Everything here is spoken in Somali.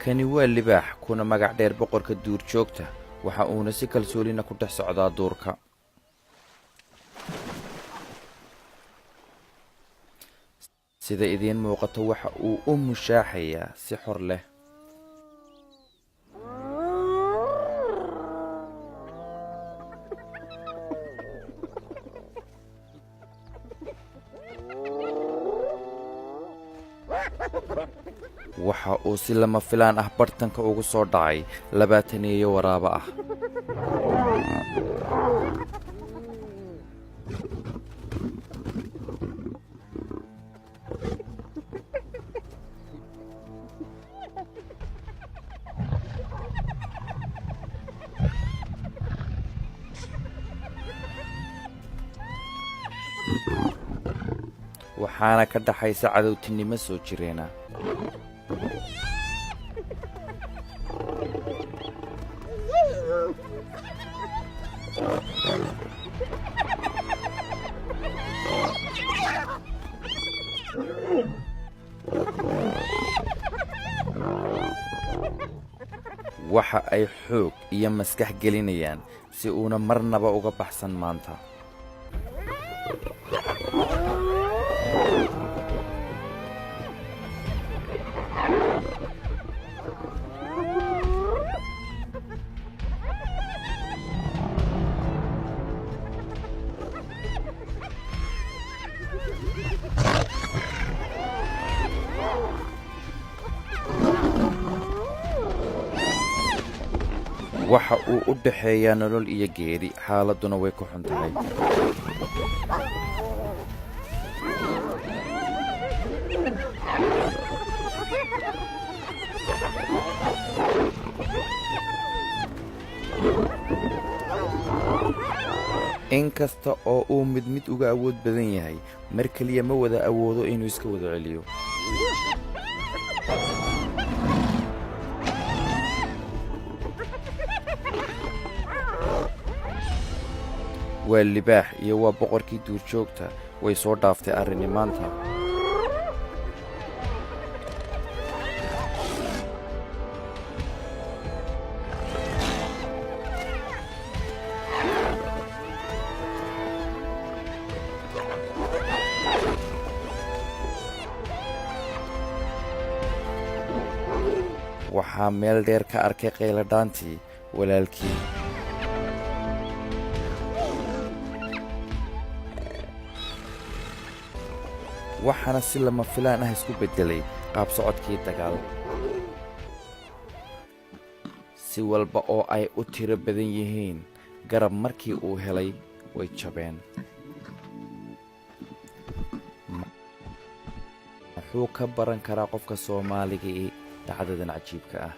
kani waa libaax kuna magac dheer boqorka duurjoogta waxa uuna si kalsoonina ku dhex socdaa duurka. sida idiin muuqato waxa uu u mushaaxayaa si xor leh. waxa uu si lama filaan ah bartanka ugu soo dhacay 20 waraabo ah. waxaana ka dhaxaysa cadowtinimo soo jireena. waxa ay xoog iyo maskax gelinayaan si uuna marnaba uga baxsan maanta. waxa uu u dhaxeeyaa nolol iyo geeri, xaaladuna way ku xun tahay. inkasta oo uu mid uga awood badan yahay, mar keliya ma wada awoodo inuu iska wada celiyo. waa libaax iyo waa boqorkii duurjoogta, way soo dhaaftay arrini maanta. waxaa meel dheer ka arkay qayladhaantii walaalkii. waxaana si lama filaan ah isku beddelay qaab socodkii dagaal. si walba oo ay u tiro badan yihiin, garab markii uu helay way jabeen. muxuu ka baran karaa qofka Soomaaliga dhacdadan cajiibka ah?